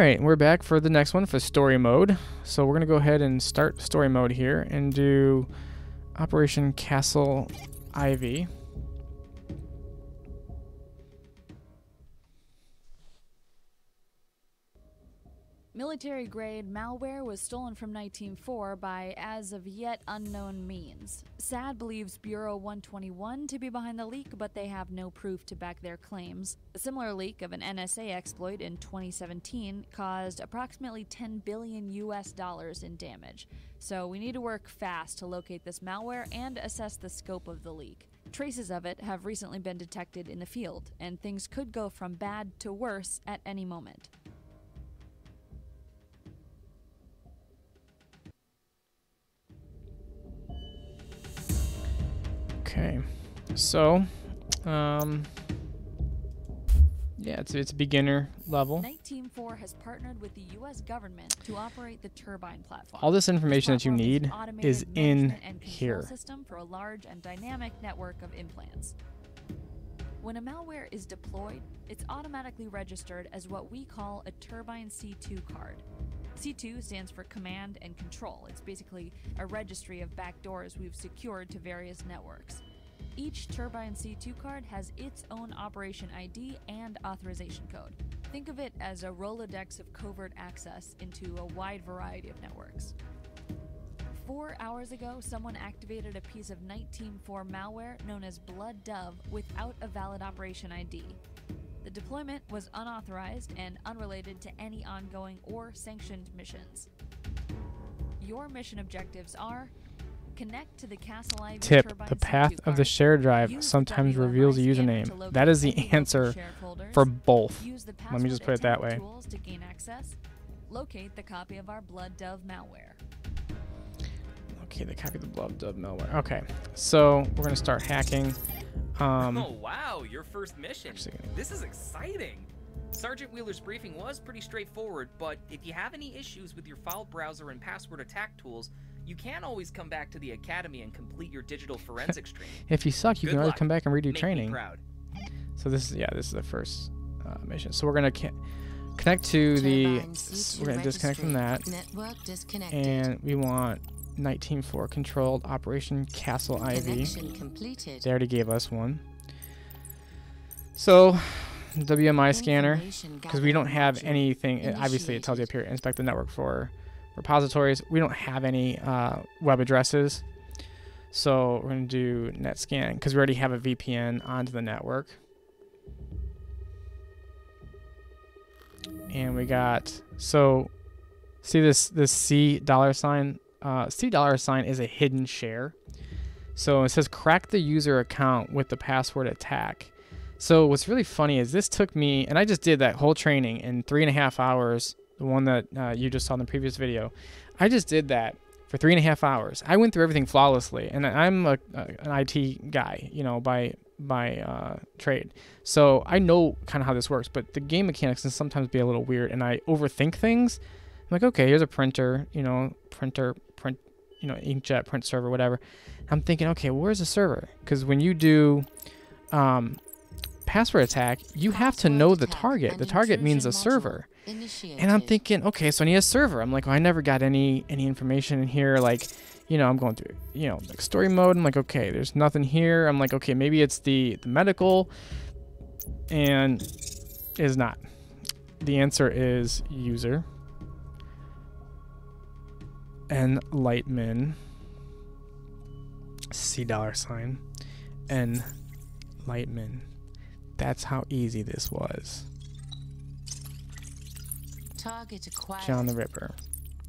Alright, we're back for the next one for story mode. So we're going to go ahead and start story mode here and do Operation Castle Ivy. Military-grade malware was stolen from NITE by as of yet unknown means. SAD believes Bureau 121 to be behind the leak, but they have no proof to back their claims. A similar leak of an NSA exploit in 2017 caused approximately $10 billion in damage. So we need to work fast to locate this malware and assess the scope of the leak. Traces of it have recently been detected in the field, and things could go from bad to worse at any moment. Okay, so, yeah, it's a beginner level. NITE has partnered with the U.S. government to operate the Turbine platform. All this information that you need is in here. System for a large and dynamic network of implants. When a malware is deployed, it's automatically registered as what we call a Turbine C2 card. C2 stands for Command and Control. It's basically a registry of backdoors we've secured to various networks. Each Turbine C2 card has its own operation ID and authorization code. Think of it as a Rolodex of covert access into a wide variety of networks. 4 hours ago, someone activated a piece of NITE malware known as Blood Dove without a valid operation ID. The deployment was unauthorized and unrelated to any ongoing or sanctioned missions. Your mission objectives are: connect to the Castle Ivy Tip: Turbine the path C2 of the card. shared drive Use sometimes the reveals a WMI scanner username. to locate That is the any local answer shared folders. for both. Use the Let me just put it that way. tools to gain access. Locate the copy of our Blood Dove malware. Okay, the copy of the Blood Dove malware. Okay, so we're gonna start hacking. Oh wow, your first mission. This is exciting. Sergeant Wheeler's briefing was pretty straightforward, but if you have any issues with your file browser and password attack tools, you can always come back to the academy and complete your digital forensics training. If you suck, you Good can always luck. come back and redo Make me training. proud. So this is the first mission. So we're gonna connect to the. We're gonna disconnect from that, Network disconnected. and we want NITE controlled Operation Castle Ivy. Connection completed. They already gave us one. So WMI scanner, because we don't have anything. Obviously, it tells you up here, inspect the network for repositories. We don't have any web addresses, so we're going to do net scan because we already have a VPN onto the network. And we got, so see this C dollar sign. C dollar sign is a hidden share. So it says crack the user account with the password attack. So what's really funny is this took me, and I just did that whole training in 3.5 hours, the one that you just saw in the previous video. I just did that for 3.5 hours. I went through everything flawlessly, and I'm an IT guy, you know, by trade. So I know kind of how this works, but the game mechanics can sometimes be a little weird, and I overthink things. I'm like, okay, here's a printer, you know, print, you know, inkjet, print server, whatever. I'm thinking, okay, well, where's the server? Because when you do password attack, you have to know the target. The target means a server. And I'm thinking, okay, so I need a server. I'm like, well, I never got any information in here. Like, you know, I'm going through, you know, like story mode. I'm like, okay, there's nothing here. I'm like, okay, maybe it's the medical, and it is not. The answer is user Enlightman C dollar sign Enlightman. That's how easy this was. Target acquired. John the Ripper.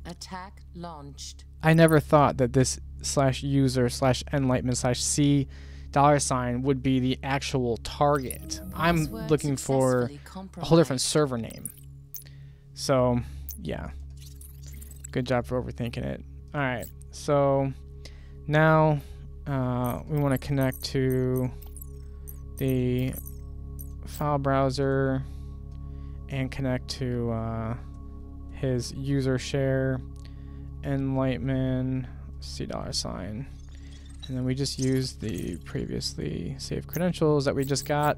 Attack launched. I never thought that this /user /Enlightman /C dollar sign would be the actual target. I'm looking for a whole different server name. So, yeah. Good job for overthinking it. Alright, so now we want to connect to the file browser and connect to his user share Enlightman C dollar sign, and then we just use the previously saved credentials that we just got,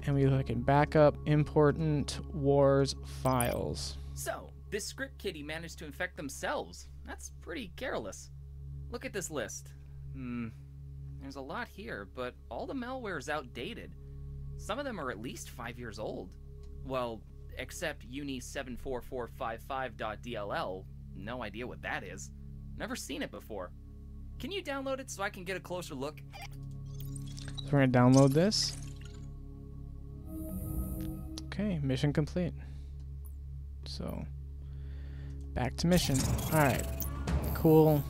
and we look at backup important wars files. So, this script kiddie managed to infect themselves. That's pretty careless. Look at this list. There's a lot here, but all the malware is outdated. Some of them are at least 5 years old. Well, except uni74455.dll. No idea what that is. Never seen it before. Can you download it so I can get a closer look? So we're gonna download this. Okay, mission complete. So, back to mission. Alright, cool.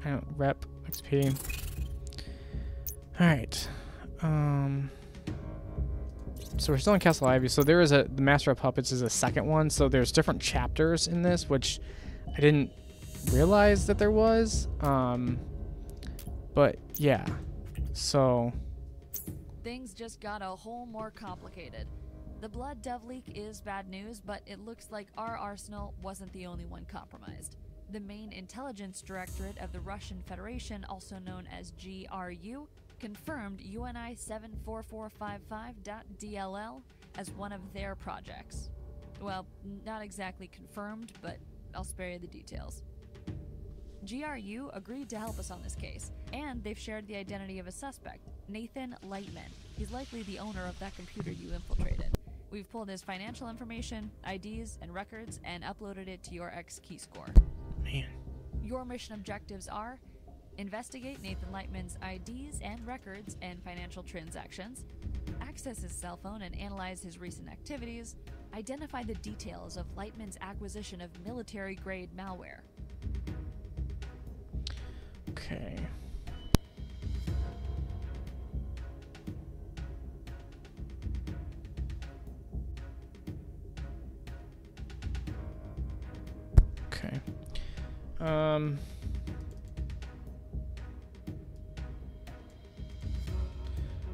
I don't rep XP. Alright. So we're still in Castle Ivy. So there is the Master of Puppets is a second one. So there's different chapters in this, which I didn't realize that there was. But yeah. So Things just got a whole more complicated. The Blood Dove leak is bad news, but it looks like our arsenal wasn't the only one compromised. The main intelligence directorate of the Russian Federation, also known as GRU, confirmed UNI 74455.dll as one of their projects. Well, not exactly confirmed, but I'll spare you the details. GRU agreed to help us on this case, and they've shared the identity of a suspect, Nathan Lightman. He's likely the owner of that computer you infiltrated. We've pulled his financial information, IDs, and records, and uploaded it to your X key score. man. Your mission objectives are: investigate Nathan Lightman's IDs and records and financial transactions, access his cell phone and analyze his recent activities, identify the details of Lightman's acquisition of military-grade malware. Okay. Okay.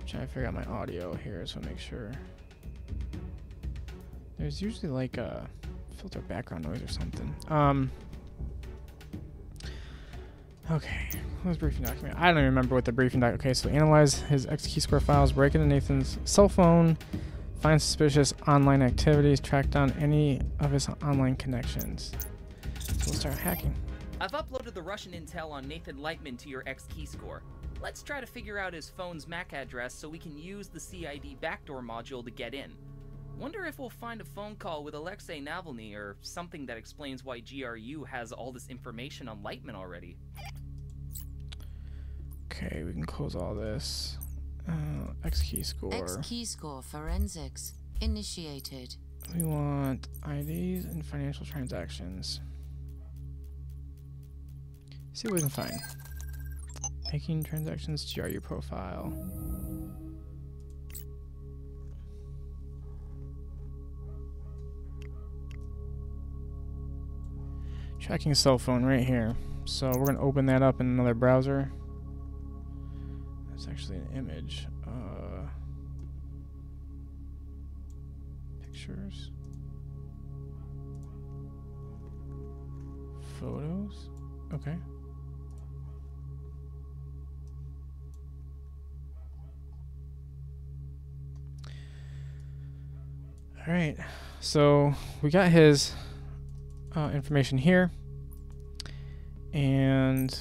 Trying to figure out my audio here, so make sure. There's usually like a filter background noise or something. Okay, close briefing document. I don't even remember what the briefing document. Okay, so analyze his X key score files, break into Nathan's cell phone, find suspicious online activities, track down any of his online connections. So we'll start hacking. I've uploaded the Russian intel on Nathan Lightman to your X key score. Let's try to figure out his phone's MAC address so we can use the CID backdoor module to get in. Wonder if we'll find a phone call with Alexei Navalny or something that explains why GRU has all this information on Lightman already. Okay, we can close all this. X key score. X key score forensics initiated. We want IDs and financial transactions. See what we can find. Making transactions, GRU profile. Tracking cell phone right here. So we're gonna open that up in another browser. That's actually an image. Pictures. Photos. Okay. All right. So we got his information here, and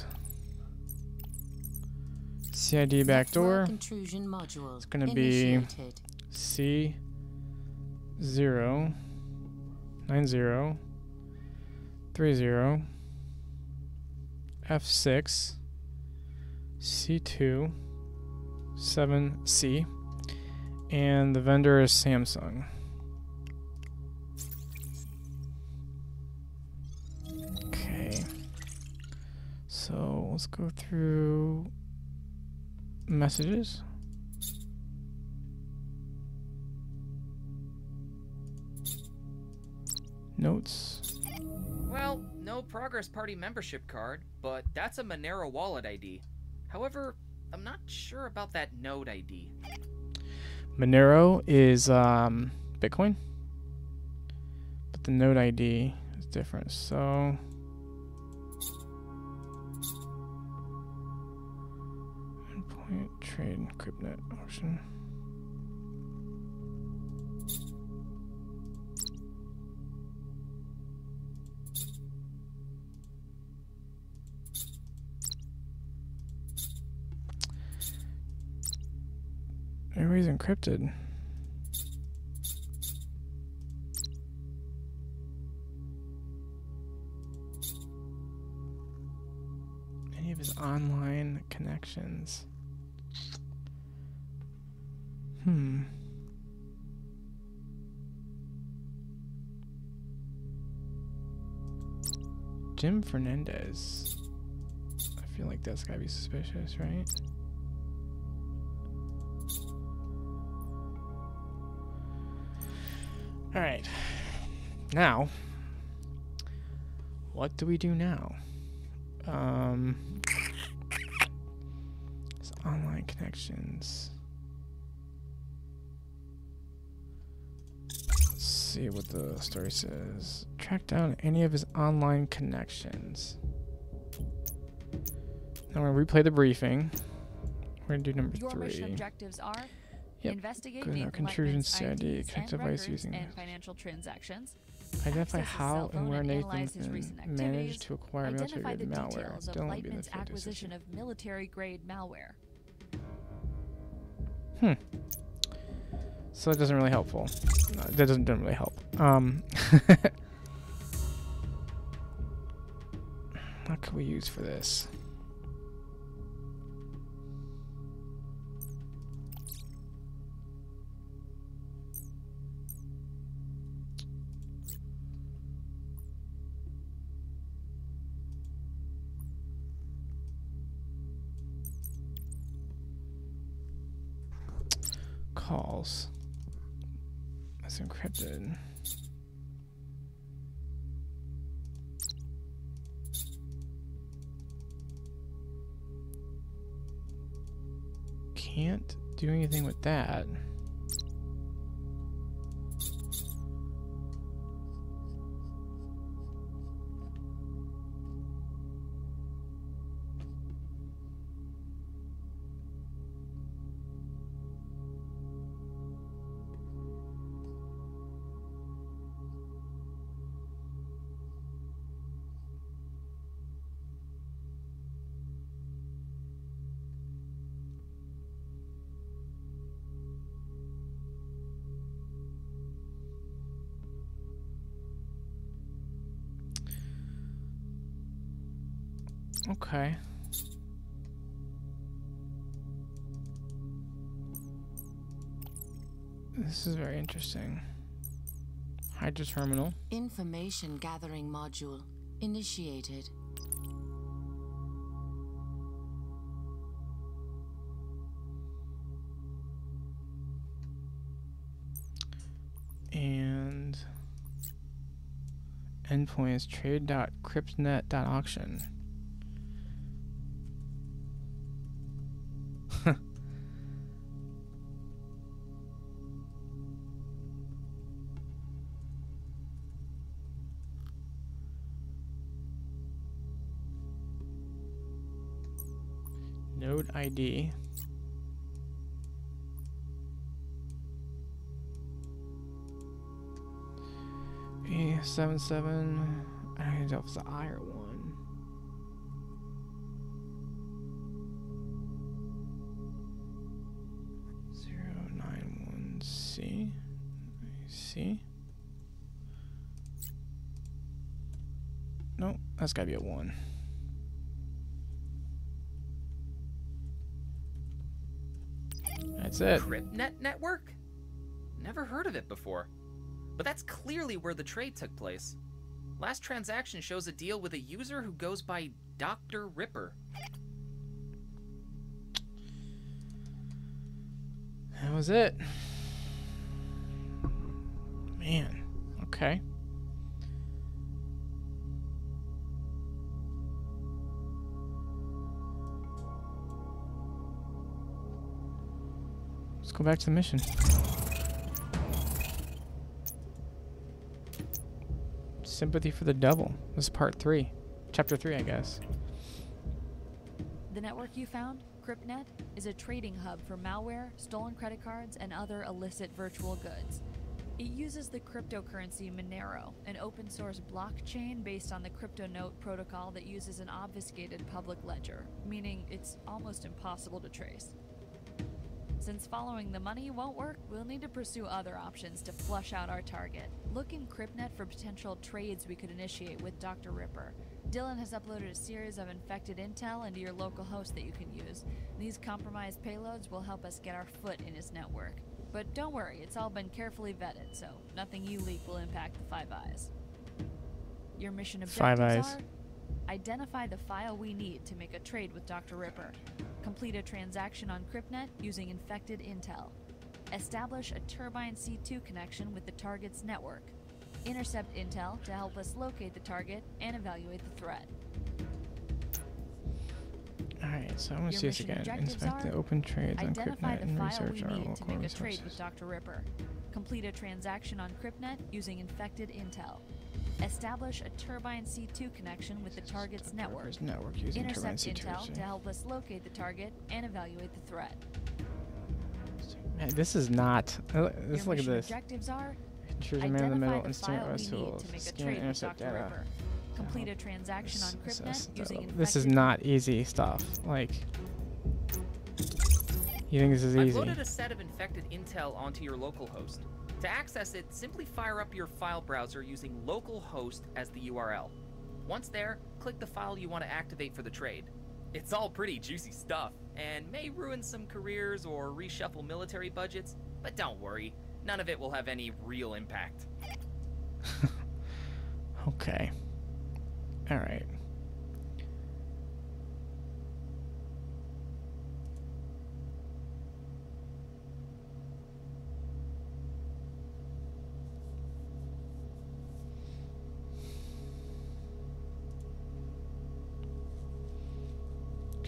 CID backdoor. Intrusion module. It's going to be initiated. C09030 F6 C2 7C, and the vendor is Samsung. Okay, so let's go through messages. Notes. Well, no Progress Party membership card, but that's a Monero wallet ID. However, I'm not sure about that node ID. Monero is Bitcoin, but the node ID is different. So endpoint trade encryptnet option. Everybody's encrypted. Any of his online connections. Jim Fernandez. I feel like that's gotta be suspicious, right? Alright. Now, what do we do now? It's online connections. Let's see what the story says. Track down any of his online connections. Now we're gonna replay the briefing. We're gonna do number 3. Your mission objectives are investigate Good the enough. Contributions to ID. IDs Connect and device records using and financial transactions. identify Access his how cell phone and where and Nathan analyze his recent managed activities. to acquire military Identify the grade malware. details of Don't be the Lightman's acquisition of military-grade malware. So that doesn't really helpful. That doesn't really help. What can we use for this? Calls. That's encrypted. Can't do anything with that. Okay. This is very interesting. Hydra terminal. Information gathering module initiated. And endpoint is trade.cryptnet.auction. Node ID. A77. I don't know if it's the I or 1. 091C. C. Nope, that's gotta be a 1. That's it. CryptNet network? Never heard of it before. But that's clearly where the trade took place. Last transaction shows a deal with a user who goes by Dr. Ripper. That was it. Man, okay. Let's go back to the mission. Sympathy for the Devil. This is part 3. Chapter 3, I guess. The network you found, CryptNet, is a trading hub for malware, stolen credit cards, and other illicit virtual goods. It uses the cryptocurrency Monero, an open source blockchain based on the CryptoNote protocol that uses an obfuscated public ledger, meaning it's almost impossible to trace. Since following the money won't work, we'll need to pursue other options to flush out our target. Look in CryptNet for potential trades we could initiate with Dr. Ripper. Dylan has uploaded a series of infected intel into your local host that you can use. These compromised payloads will help us get our foot in his network. But don't worry, it's all been carefully vetted, so nothing you leak will impact the Five Eyes. Your mission objectives are: identify the file we need to make a trade with Dr. Ripper. Complete a transaction on CryptNet using infected intel. Establish a Turbine C2 connection with the target's network. Intercept intel to help us locate the target and evaluate the threat. Alright, so I'm going to see this again. Inspect the open trades on CryptNet and research our local to make a resources. trade with Dr. Ripper. Complete a transaction on CryptNet using infected intel. Establish a Turbine C2 connection with the target's network. Using Intercept Turbine C2, intel to help us locate the target and evaluate the threat. Man, this is not. Let's look at this. Objectives are: Choose a man in the middle and file stimulate we need tools. to make a Scan trade with intercept Dr. data. Ripper. Complete a transaction on CryptNet using infected. This is not easy stuff. Like, you think this is I've easy? loaded a set of infected intel onto your local host. To access it, simply fire up your file browser using localhost as the URL. Once there, click the file you want to activate for the trade. It's all pretty juicy stuff, and may ruin some careers or reshuffle military budgets, but don't worry, none of it will have any real impact. Okay. Alright.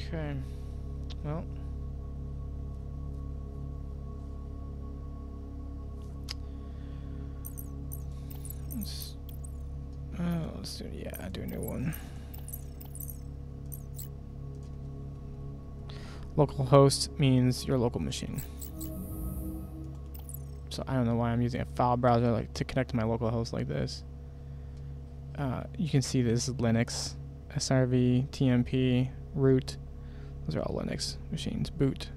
Okay. Well. Let's do, yeah, do a new one. Local host means your local machine. So I don't know why I'm using a file browser like to connect to my local host like this. You can see this is Linux, SRV, TMP, root. Those are all Linux machines. Boot.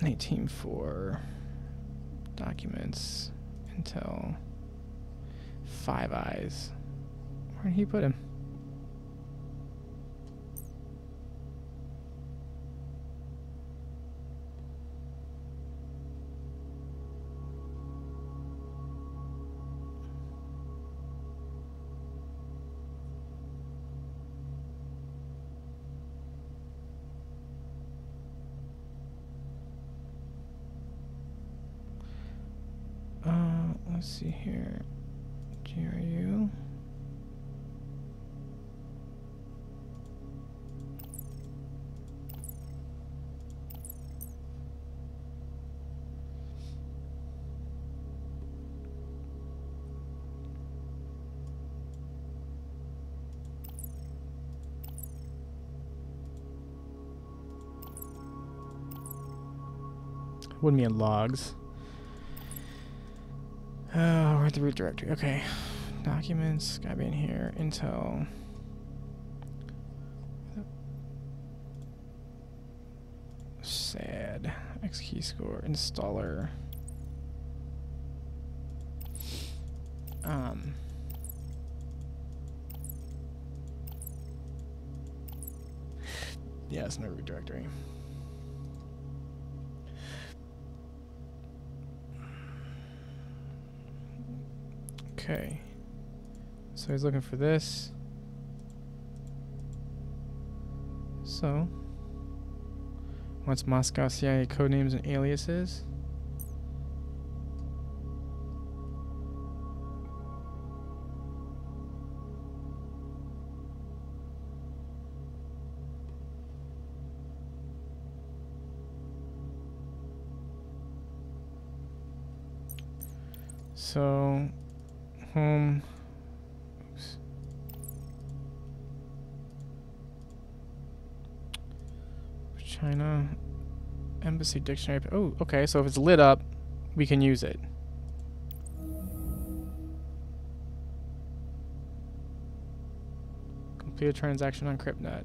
19.4. Documents. Intel. Five Eyes. Where did he put him? Let's see here. GRU. Wouldn't be in logs. We're at the root directory. Okay. Documents. Gotta be in here. Intel. SAD. X key score. Installer. Yeah, it's my root directory. Okay, so he's looking for this. So, wants Moscow CIA codenames and aliases. So, home. Oops. China Embassy Dictionary. Oh, okay. So if it's lit up, we can use it. Complete a transaction on CryptNet.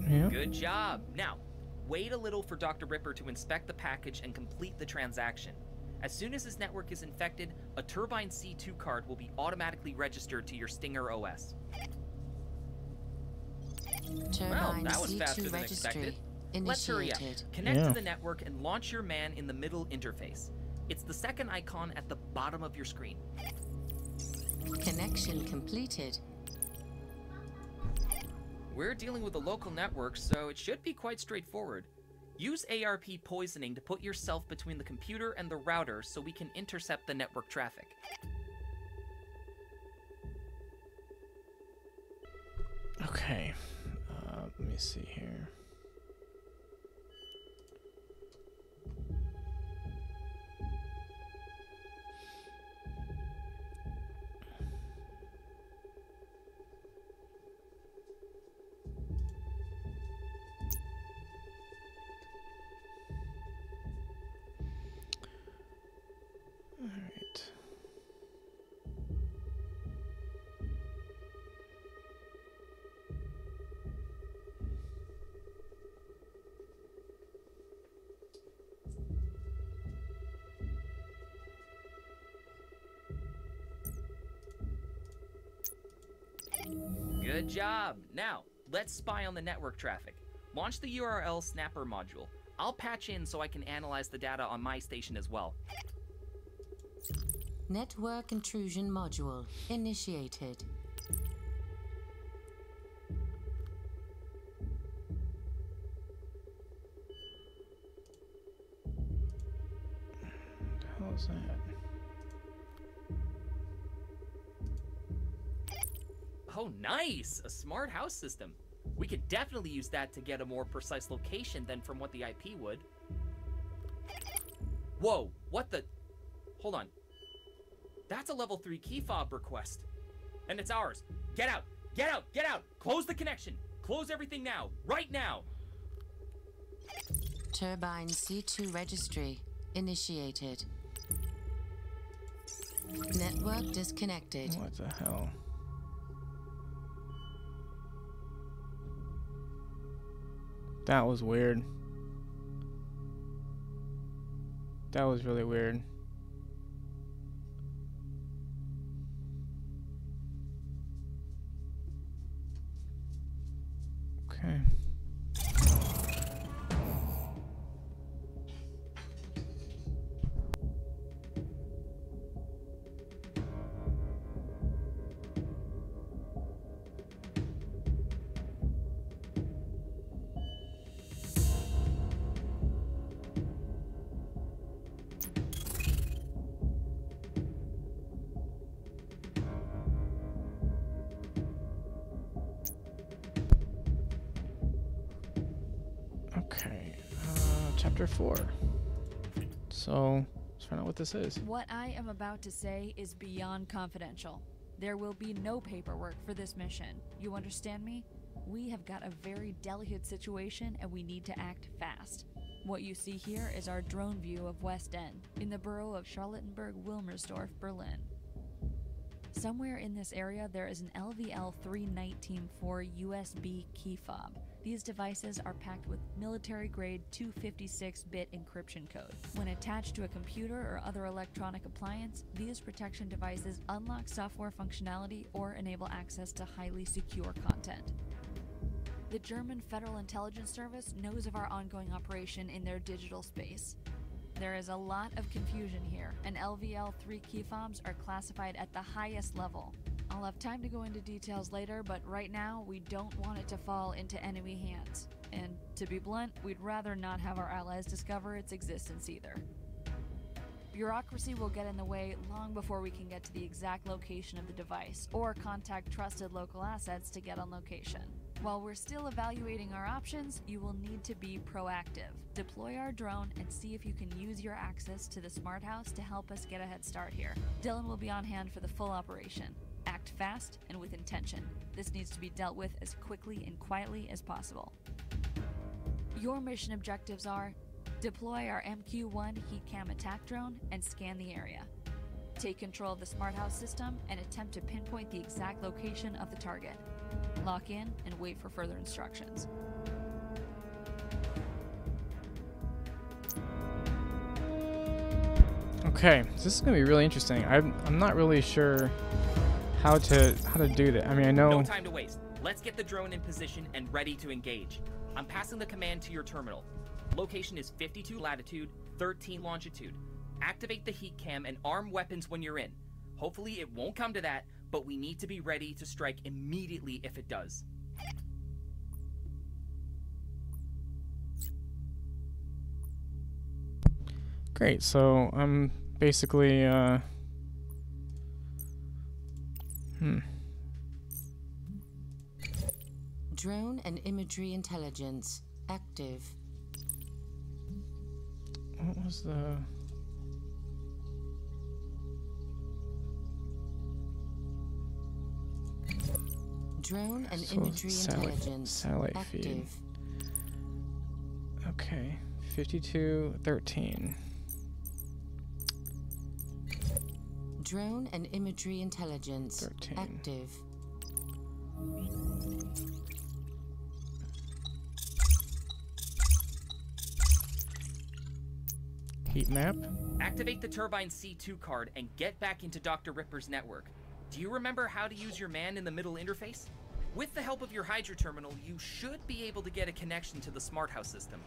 Yeah. Good job. Now, wait a little for Dr. Ripper to inspect the package and complete the transaction. As soon as his network is infected, a Turbine C2 card will be automatically registered to your Stinger OS. Turbine that was faster C2 than registry expected. Let's hurry up. initiated. Connect to the network and launch your man in the middle interface. It's the second icon at the bottom of your screen. Connection completed. We're dealing with a local network, so it should be quite straightforward. Use ARP poisoning to put yourself between the computer and the router so we can intercept the network traffic. Okay. Let me see here. All right. Good job. Now, let's spy on the network traffic. Launch the URL snapper module. I'll patch in so I can analyze the data on my station as well. Network intrusion module initiated. What the hell is that? Oh, nice! A smart house system. We could definitely use that to get a more precise location than from what the IP would. Whoa, what the? Hold on. That's a level 3 key fob request. And it's ours. Get out! Get out! Get out! Close the connection! Close everything now! Right now! Turbine C2 registry initiated. Network disconnected. What the hell? That was weird. That was really weird. Okay. Okay, chapter 4. So, let's find out what this is. What I am about to say is beyond confidential. There will be no paperwork for this mission. You understand me? We have got a very delicate situation and we need to act fast. What you see here is our drone view of West End, in the borough of Charlottenburg-Wilmersdorf, Berlin. Somewhere in this area there is an LVL-319-4 USB key fob. These devices are packed with military-grade 256-bit encryption code. When attached to a computer or other electronic appliance, these protection devices unlock software functionality or enable access to highly secure content. The German Federal Intelligence Service knows of our ongoing operation in their digital space. There is a lot of confusion here, and LVL-3 key fobs are classified at the highest level. I'll have time to go into details later, but right now, we don't want it to fall into enemy hands. And to be blunt, we'd rather not have our allies discover its existence either. Bureaucracy will get in the way long before we can get to the exact location of the device, or contact trusted local assets to get on location. While we're still evaluating our options, you will need to be proactive. Deploy our drone and see if you can use your access to the smart house to help us get a head start here. Dylan will be on hand for the full operation. Act fast and with intention. This needs to be dealt with as quickly and quietly as possible. Your mission objectives are: deploy our MQ-1 heat cam attack drone and scan the area. Take control of the smart house system and attempt to pinpoint the exact location of the target. Lock in and wait for further instructions. Okay, so this is gonna be really interesting. I'm not really sure how to do that. I mean, I know. No time to waste. Let's get the drone in position and ready to engage. I'm passing the command to your terminal. Location is 52 latitude, 13 longitude. Activate the heat cam and arm weapons when you're in. Hopefully it won't come to that, but we need to be ready to strike immediately if it does. Great. So I'm basically Drone and imagery intelligence active. What was the? Drone and So imagery satellite intelligence feed. active. Okay, 5213. Drone and imagery intelligence 13. active. Heat map. Activate the Turbine C2 card and get back into Dr. Ripper's network. Do you remember how to use your man in the middle interface? With the help of your Hydra terminal, you should be able to get a connection to the smart house system.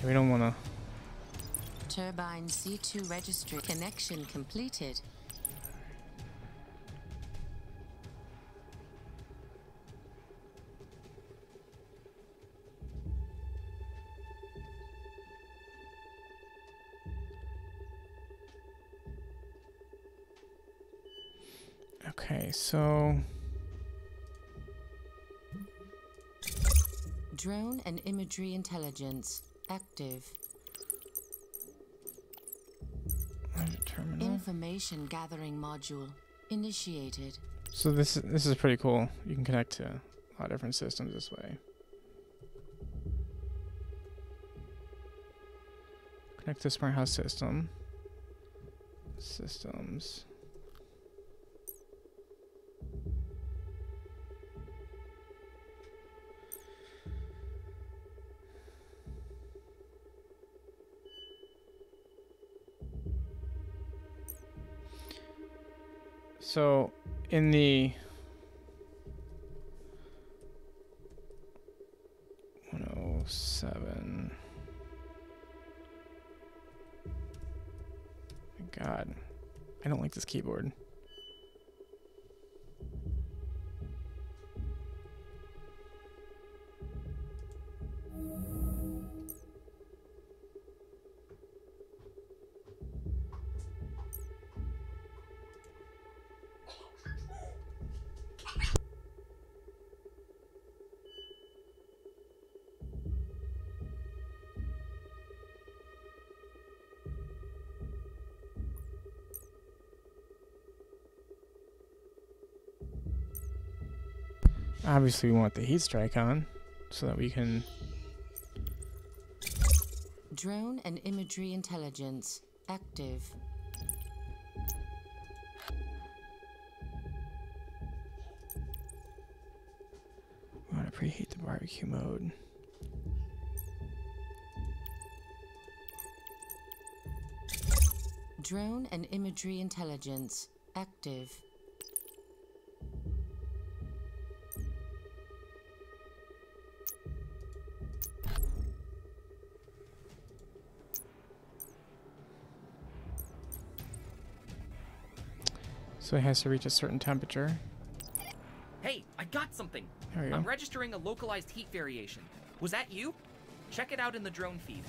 We don't want to. Turbine C2 registry connection completed. Okay, so Drone and imagery intelligence active. terminal. Information gathering module initiated. So this is pretty cool. You can connect to a lot of different systems this way. Connect to smart house system. Systems. So in the 107. My God, I don't like this keyboard. Obviously we want the heat strike on so that we can Drone and imagery intelligence active. we want to preheat the barbecue mode. Drone and imagery intelligence active. So it has to reach a certain temperature. Hey, I got something. There we go. I'm registering a localized heat variation. Was that you? Check it out in the drone feed.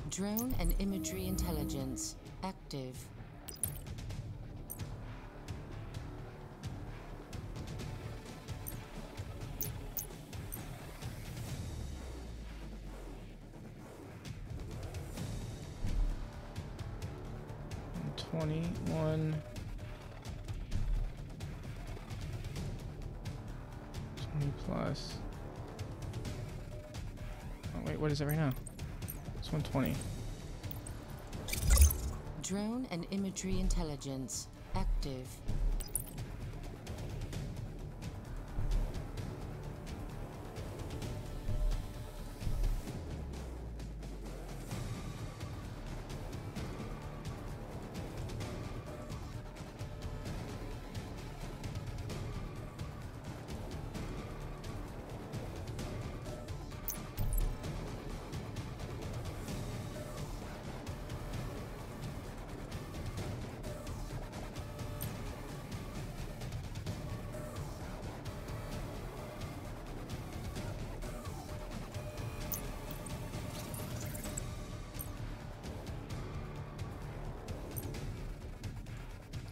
Drone and imagery intelligence active. And 21. 20 plus. Oh Wait, what is it right now? It's 120. Drone and imagery intelligence active.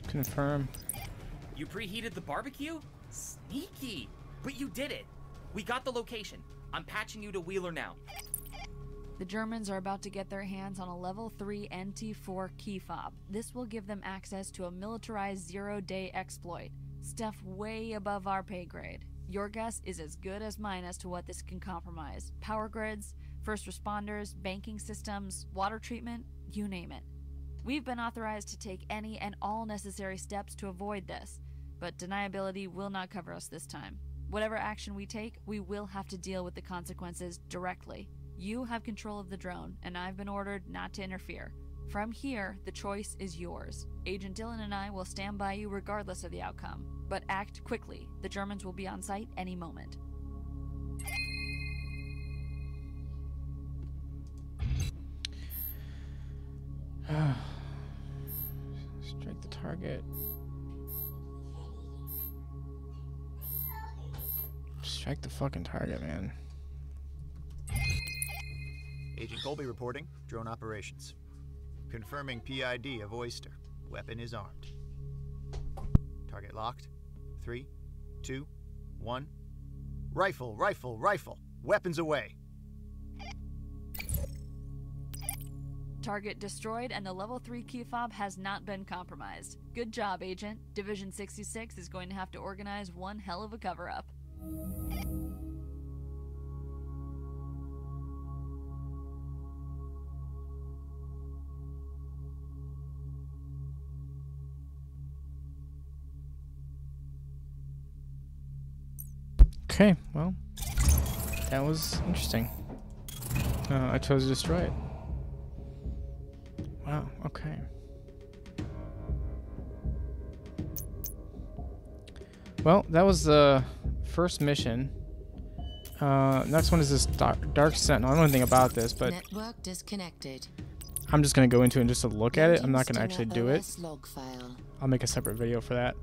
Confirm. You preheated the barbecue? Sneaky! But you did it! We got the location. I'm patching you to Wheeler now. The Germans are about to get their hands on a level 3 NT4 key fob. This will give them access to a militarized zero-day exploit. Stuff way above our pay grade. Your guess is as good as mine as to what this can compromise. Power grids, first responders, banking systems, water treatment, you name it. We've been authorized to take any and all necessary steps to avoid this, but deniability will not cover us this time. Whatever action we take, we will have to deal with the consequences directly. You have control of the drone, and I've been ordered not to interfere. From here, the choice is yours. Agent Dillon and I will stand by you regardless of the outcome, but act quickly. The Germans will be on site any moment. Strike the target. Strike the fucking target, man. Agent Colby reporting. Drone operations. Confirming PID of Oyster. Weapon is armed. Target locked. 3, 2, 1. Rifle, rifle, rifle. Weapons away. Target destroyed and the level 3 key fob has not been compromised. Good job, Agent. Division 66 is going to have to organize one hell of a cover-up. Okay, well, that was interesting. I chose to destroy it. Wow, okay. Well, that was the first mission. Next one is this Dark Sentinel. I don't know anything about this, but Network disconnected. I'm just going to go into it and just to look at it. I'm not going to actually do it. Log file. I'll make a separate video for that.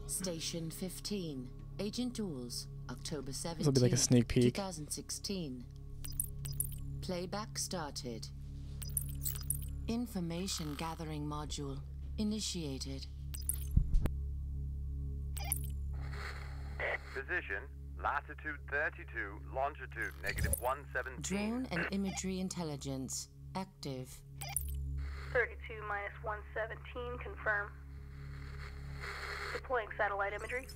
Station 15. Agent Tools, October 17, This will be like a sneak peek. 2016. Playback started. Information gathering module initiated. Position, latitude 32, longitude -117. Drone and imagery intelligence active. 32 minus 117, confirm. Deploying satellite imagery.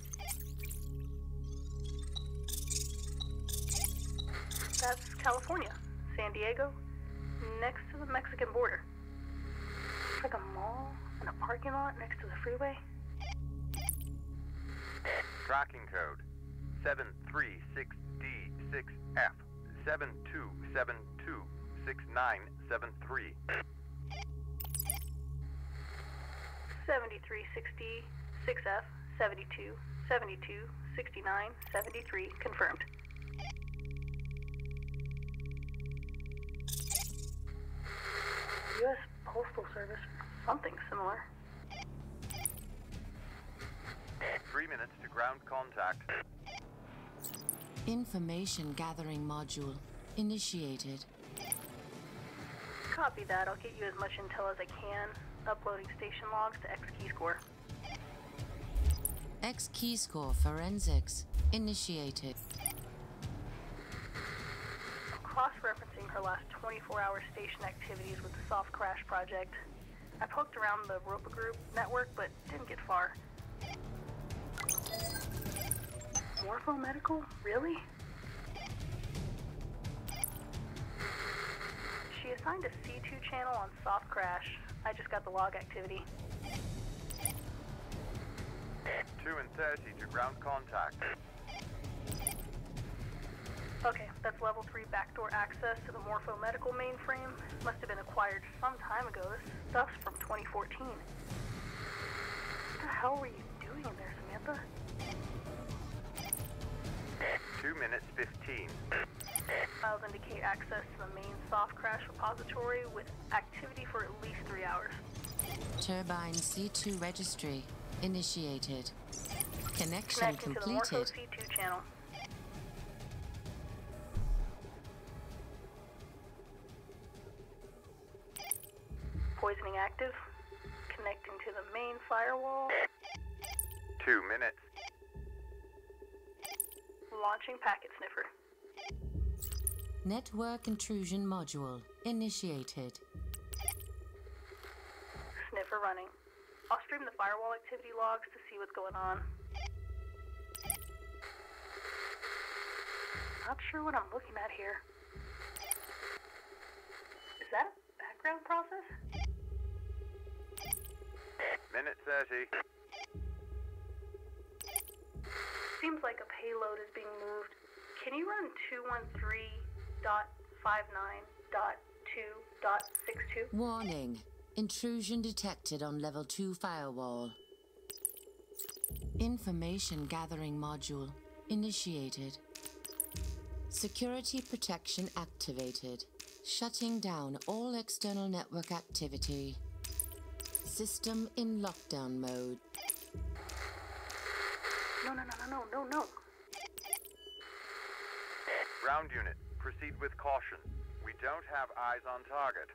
That's California, San Diego, next to the Mexican border. It's like a mall and a parking lot next to the freeway. Tracking code 736D6F 72726973. 7360 6F 72 72 69 73, confirmed. U.S. Postal Service, something similar. 3 minutes to ground contact. Information gathering module initiated. Copy that. I'll get you as much intel as I can. Uploading station logs to X-Keyscore. X-Keyscore forensics initiated. Cross-referencing her last 24-hour station activities with the Soft Crash project. I poked around the Ropa Group network, but didn't get far. Morpho Medical? Really? She assigned a C2 channel on soft crash. I just got the log activity. 2 and 30 to ground contact. Okay, that's level 3 backdoor access to the Morpho Medical mainframe. Must have been acquired some time ago. This stuff's from 2014. What the hell were you doing in there, Samantha? 2 minutes 15. Files indicate access to the main soft crash repository with activity for at least 3 hours. Turbine C2 registry initiated. Connection Connecting to the Morpho completed. C2 channel. Poisoning active. Connecting to the main firewall. 2 minutes. Launching packet sniffer. Network intrusion module initiated. Sniffer running. I'll stream the firewall activity logs to see what's going on. Not sure what I'm looking at here. Is that a background process? Minute 30. Seems like a payload is being moved. Can you run 213.59.2.62? Warning. Intrusion detected on level 2 firewall. Information gathering module initiated. Security protection activated. Shutting down all external network activity. System in lockdown mode. No. Ground unit, proceed with caution. We don't have eyes on target.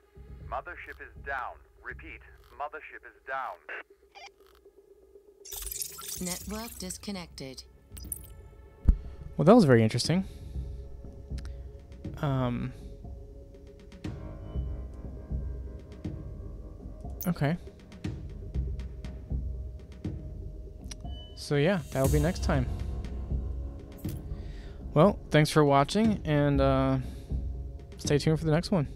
Mothership is down. Repeat, mothership is down. Network disconnected. Well, that was very interesting. Okay. So yeah, that'll be next time. Well, thanks for watching, and stay tuned for the next one.